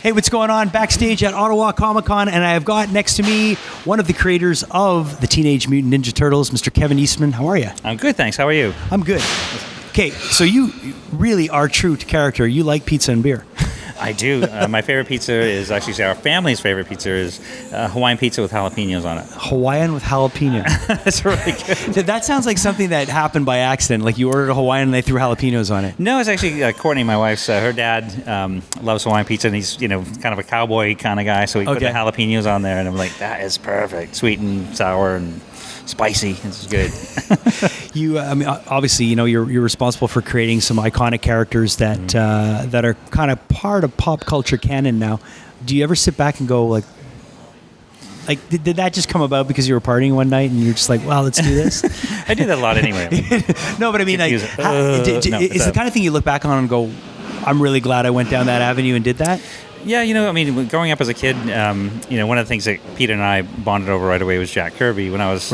Hey, what's going on? Backstage at Ottawa Comiccon, and I have got next to me one of the creators of the Teenage Mutant Ninja Turtles, Mr. Kevin Eastman. How are you? I'm good, thanks. How are you? I'm good. Okay, so you really are true to character. You like pizza and beer. I do. My favorite pizza is actually our family's favorite pizza is Hawaiian pizza with jalapenos on it. Hawaiian with jalapeno. That's really good. That sounds like something that happened by accident. Like you ordered a Hawaiian and they threw jalapenos on it. No, it's actually Courtney, my wife's. Her dad loves Hawaiian pizza, and he's kind of a cowboy kind of guy. So he put the jalapenos on there, and I'm like, that is perfect, sweet and sour and spicy. This is good. You, I mean, obviously, you're responsible for creating some iconic characters that that are kind of part of pop culture canon now. Do you ever sit back and go like did that just come about because you were partying one night and you're just like, well, let's do this? I do that a lot anyway. No, but I mean, is the kind of thing you look back on and go, I'm really glad I went down that avenue and did that? Yeah, I mean, growing up as a kid, one of the things that Peter and I bonded over right away was Jack Kirby. When I was,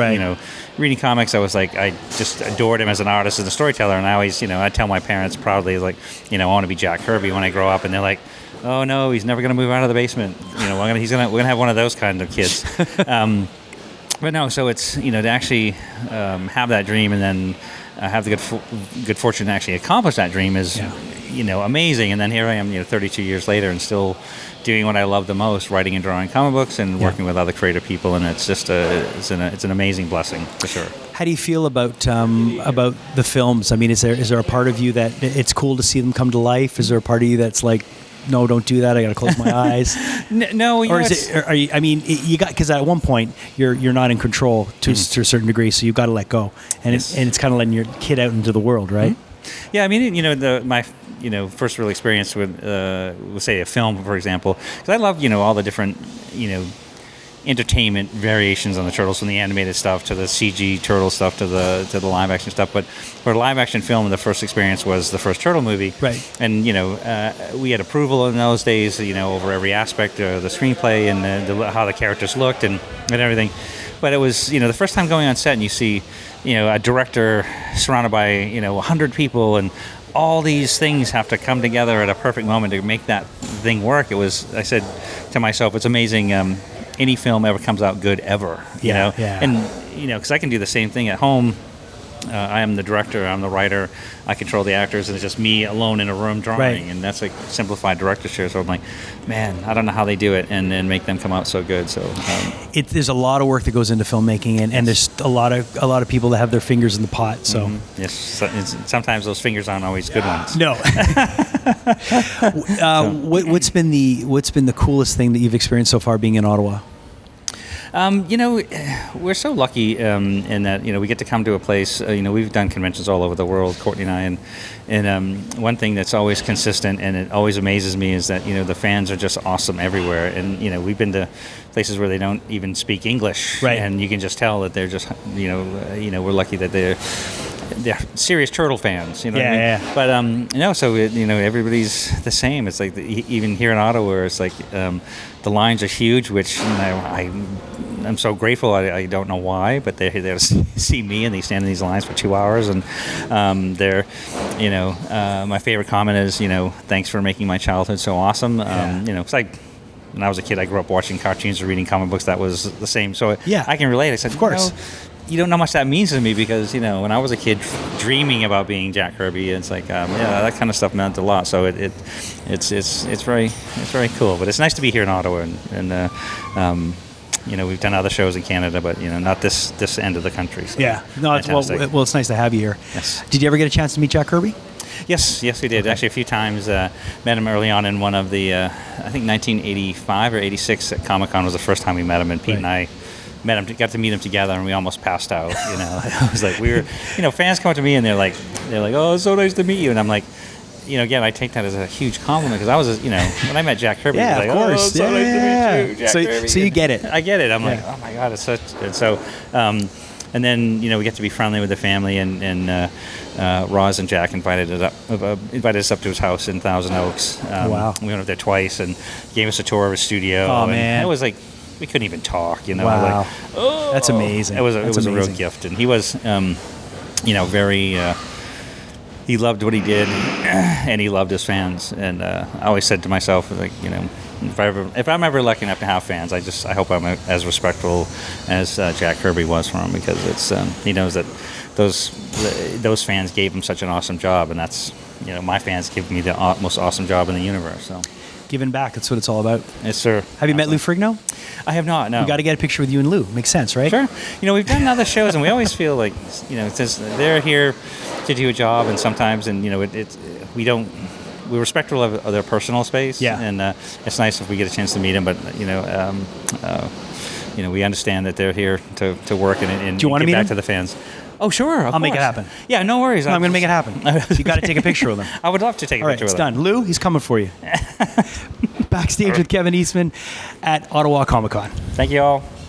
reading comics, I was like, I just adored him as an artist and a storyteller. And I always, I tell my parents proudly, like, I want to be Jack Kirby when I grow up. And they're like, oh no, he's never going to move out of the basement. We're gonna have one of those kind of kids. But no, so it's to actually have that dream and then have the good fortune to actually accomplish that dream is. Yeah. Amazing. And then here I am, 32 years later and still doing what I love the most, writing and drawing comic books and working with other creative people. And it's just it's an amazing blessing for sure. How do you feel about the films? I mean, is there a part of you that it's cool to see them come to life? Is there a part of you that's like, no, don't do that. I got to close my eyes. No, or is it? Are you, I mean, you got because at one point you're not in control to a certain degree, so you've got to let go, and it's kind of letting your kid out into the world, right? Mm-hmm. Yeah, I mean, my first real experience with, say, a film, for example, because I love, all the different, entertainment variations on the Turtles, from the animated stuff to the CG Turtle stuff to the live action stuff. But for a live action film, the first experience was the first Turtle movie. Right. And, we had approval in those days, over every aspect of the screenplay and how the characters looked and everything. But it was, the first time going on set and you see, a director surrounded by, 100 people and all these things have to come together at a perfect moment to make that thing work. I said to myself, it's amazing any film ever comes out good ever, Yeah. And, because I can do the same thing at home. I am the director, I'm the writer, I control the actors, and it's just me alone in a room drawing, right. And that's like simplified directorship. So I'm like, man, I don't know how they do it and make them come out so good. So there's a lot of work that goes into filmmaking, and there's a lot of people that have their fingers in the pot. So yes, sometimes those fingers aren't always good ones. No. What's been the coolest thing that you've experienced so far being in Ottawa? We're so lucky in that, we get to come to a place, we've done conventions all over the world, Courtney and I, and one thing that's always consistent and it always amazes me is that, the fans are just awesome everywhere. And, we've been to places where they don't even speak English. Right. And you can just tell that they're just, we're lucky that they're serious Turtle fans, what I mean? Yeah. But so everybody's the same. It's like even here in Ottawa, where it's like the lines are huge, which I'm so grateful. I don't know why, but they're there to see me, and they stand in these lines for 2 hours. And they're, my favorite comment is, thanks for making my childhood so awesome. It's like. When I was a kid, I grew up watching cartoons or reading comic books. That was the same. So I can relate. I said, of course. You don't know how much that means to me because, when I was a kid dreaming about being Jack Kirby, it's like, that kind of stuff meant a lot. So it's very cool. But it's nice to be here in Ottawa, and we've done other shows in Canada, but not this end of the country. So yeah, no, it's nice to have you here. Yes. Did you ever get a chance to meet Jack Kirby? Yes, we did. Okay. Actually, a few times. Met him early on in one of the, I think 1985 or 86 at Comic-Con was the first time we met him, and Pete and I met him, got to meet him together, and we almost passed out. It was like we were, fans come up to me and they're like, oh, it's so nice to meet you, and I'm like, again, I take that as a huge compliment because I was, when I met Jack Kirby, I was like, of course. Oh, it's so nice to meet you, Jack Kirby. So you get it. I get it. I'm like, oh my God, it's such. And so, and then we get to be friendly with the family, and Roz and Jack invited us up to his house in Thousand Oaks. Wow. We went up there twice and gave us a tour of his studio. Oh man, it was like we couldn't even talk. Wow. Like, oh, that's amazing. It was a real gift, and he was, very. he loved what he did, and he loved his fans. And I always said to myself, like, you know, if I'm ever lucky enough to have fans, I hope I'm as respectful as Jack Kirby was for him, because it's he knows that those fans gave him such an awesome job, and that's, you know, my fans give me the most awesome job in the universe. So Giving back, that's what it's all about. yes, sir. Have you met Lou Ferrigno? I have not. No. We got to get a picture with you and Lou. Makes sense, right? Sure. You know, we've done other shows, and we always feel like, you know, since they're here to do a job, and sometimes, and you know, we're respectful of their personal space. Yeah. And it's nice if we get a chance to meet them, but you know, we understand that they're here to work and Do you want to give meet back him? to the fans. Oh, sure. I'll make it happen. Yeah, no worries. No, I'm going to make it happen. You got to take a picture with him. I would love to take a All right, picture it's with them. done. Lou, he's coming for you. Backstage with Kevin Eastman at Ottawa Comiccon. Thank you all.